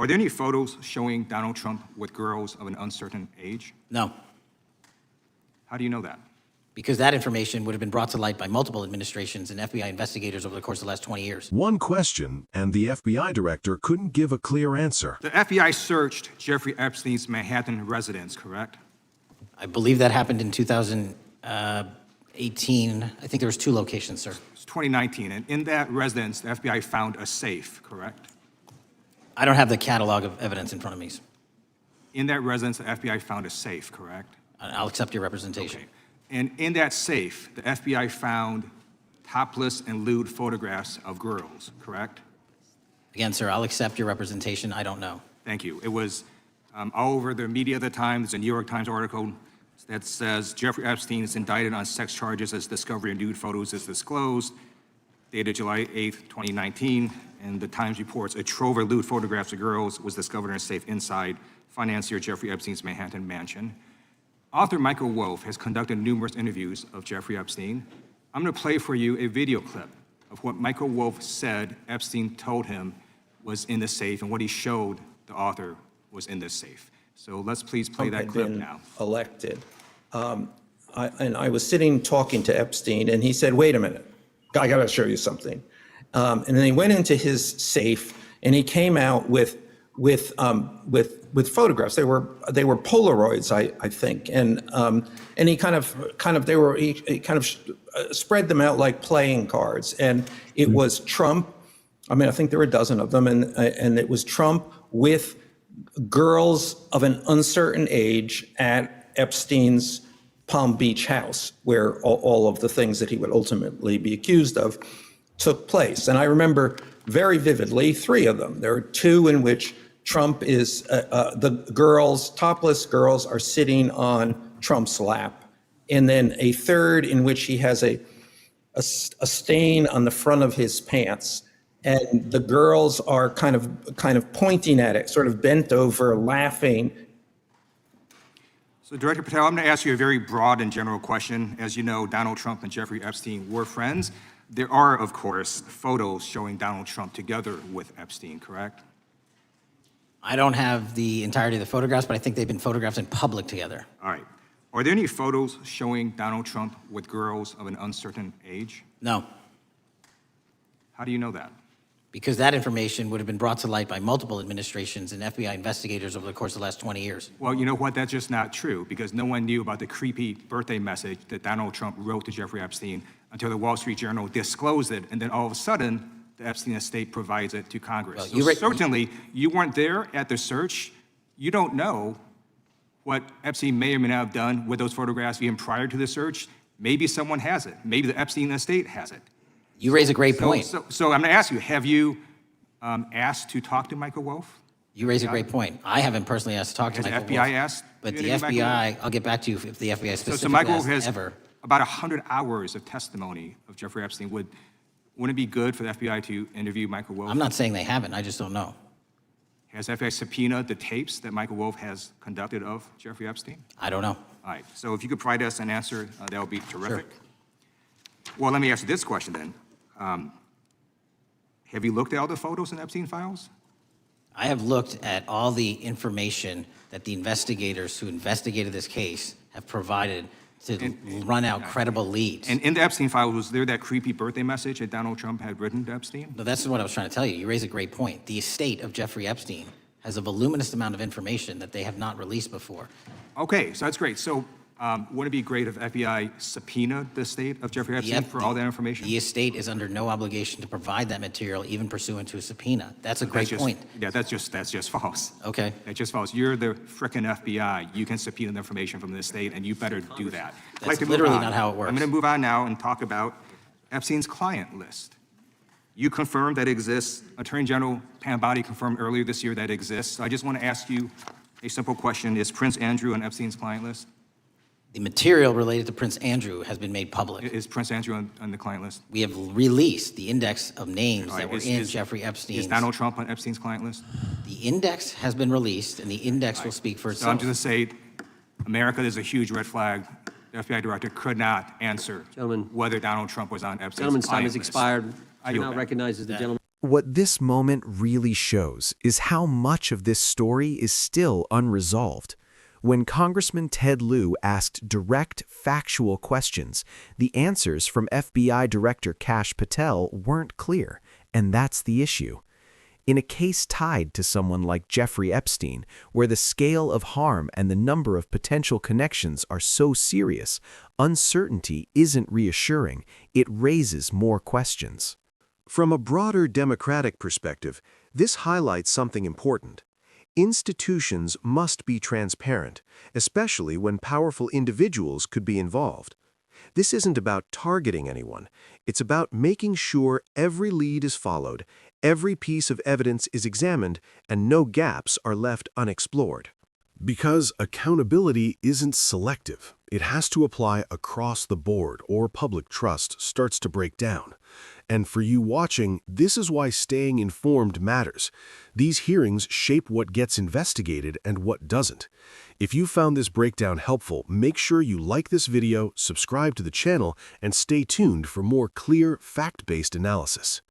Are there any photos showing Donald Trump with girls of an uncertain age? No, How do you know that? because that information would have been brought to light by multiple administrations and FBI investigators over the course of the last 20 years. One question, and the FBI director couldn't give a clear answer. The FBI searched Jeffrey Epstein's Manhattan residence, correct? I believe that happened in 2018. I think there was 2 locations, sir. It's 2019, and in that residence, the FBI found a safe, correct? I don't have the catalog of evidence in front of me. In that residence, the FBI found a safe, correct? I'll accept your representation. Okay. And in that safe, the FBI found topless and lewd photographs of girls, correct? Again, sir, I'll accept your representation. I don't know. Thank you. It was all over the media at the time. There's a New York Times article that says Jeffrey Epstein is indicted on sex charges as discovery of nude photos is disclosed, dated July 8th, 2019. And the Times reports a trove of lewd photographs of girls was discovered in a safe inside financier Jeffrey Epstein's Manhattan mansion. Author Michael Wolff has conducted numerous interviews of Jeffrey Epstein. I'm going to play for you a video clip of what Michael Wolff said Epstein told him was in the safe and what he showed the author was in this safe. So let's please play that clip now. Elected. And I was sitting talking to Epstein, and he said, "Wait a minute, I got to show you something." And then he went into his safe, and he came out with photographs. They were Polaroids, I think, and he kind of spread them out like playing cards, and it was Trump. I mean, I think there were a dozen of them, and it was Trump with girls of an uncertain age at Epstein's Palm Beach house, where all of the things that he would ultimately be accused of took place. And I remember very vividly 3 of them. There are 2 in which Trump is, the girls, topless girls, are sitting on Trump's lap. And then a 3rd in which he has a stain on the front of his pants. And the girls are kind of pointing at it, sort of bent over, laughing. So Director Patel, I'm going to ask you a very broad and general question. As you know, Donald Trump and Jeffrey Epstein were friends. There are, of course, photos showing Donald Trump together with Epstein, correct? I don't have the entirety of the photographs, but I think they've been photographed in public together. All right. Are there any photos showing Donald Trump with girls of an uncertain age? No, How do you know that? because that information would have been brought to light by multiple administrations and FBI investigators over the course of the last 20 years. Well, you know what? That's just not true, because no one knew about the creepy birthday message that Donald Trump wrote to Jeffrey Epstein until the Wall Street Journal disclosed it, and then all of a sudden, the Epstein estate provides it to Congress. Well, So certainly, you weren't there at the search. You don't know what Epstein may or may not have done with those photographs even prior to the search. Maybe someone has it. Maybe the Epstein estate has it. You raise a great point. So I'm going to ask you, have you asked to talk to Michael Wolff? You raise a great point. I haven't personally asked to talk to Has the Michael FBI Wolff, asked? but you the to Michael Wolff? FBI, I'll get back to you if the FBI So specifically Michael asked has ever. about 100 hours of testimony of Jeffrey Epstein. Wouldn't it be good for the FBI to interview Michael Wolff? I'm not saying they haven't, I just don't know. Has FBI subpoenaed the tapes that Michael Wolff has conducted of Jeffrey Epstein? I don't know. All right, so if you could provide us an answer, that would be terrific. Well, let me ask you this question then. Have you looked at all the photos in Epstein files? I have looked at all the information that the investigators who investigated this case have provided to run out credible leads. And in the Epstein files, was there that creepy birthday message that Donald Trump had written to Epstein? No, that's what I was trying to tell you. You raise a great point. The estate of Jeffrey Epstein has a voluminous amount of information that they have not released before. Okay, so that's great. So wouldn't it be great if FBI subpoenaed the estate of Jeffrey Epstein for all that information? The estate is under no obligation to provide that material, even pursuant to a subpoena. That's a great point. Yeah, that's just false. Okay. That's just false. You're the frickin' FBI. You can subpoena the information from the estate, and you better do that. I'd like to move literally on. not how it works. I'm going to move on now and talk about Epstein's client list. You confirmed that it exists. Attorney General Pam Bondi confirmed earlier this year that it exists. I just want to ask you a simple question. Is Prince Andrew on Epstein's client list? The material related to Prince Andrew has been made public. Is Prince Andrew on the client list? We have released the index of names All right, that were in Jeffrey Epstein's. Is Donald Trump on Epstein's client list? The index has been released, and the index will speak for So I'm itself. just going to say, America, there's a huge red flag. The FBI director could not answer Gentlemen. whether Donald Trump was on Epstein's Gentleman's time client has list. expired. I Chair yield now back. recognizes the gentleman. What this moment really shows is how much of this story is still unresolved. When Congressman Ted Lieu asked direct, factual questions, the answers from FBI Director Kash Patel weren't clear, and that's the issue. In a case tied to someone like Jeffrey Epstein, where the scale of harm and the number of potential connections are so serious, uncertainty isn't reassuring, it raises more questions. From a broader democratic perspective, this highlights something important. Institutions must be transparent, especially when powerful individuals could be involved. This isn't about targeting anyone. It's about making sure every lead is followed, every piece of evidence is examined, and no gaps are left unexplored. Because accountability isn't selective. It has to apply across the board, or public trust starts to break down. And for you watching, this is why staying informed matters. These hearings shape what gets investigated and what doesn't. If you found this breakdown helpful, make sure you like this video, subscribe to the channel, and stay tuned for more clear, fact-based analysis.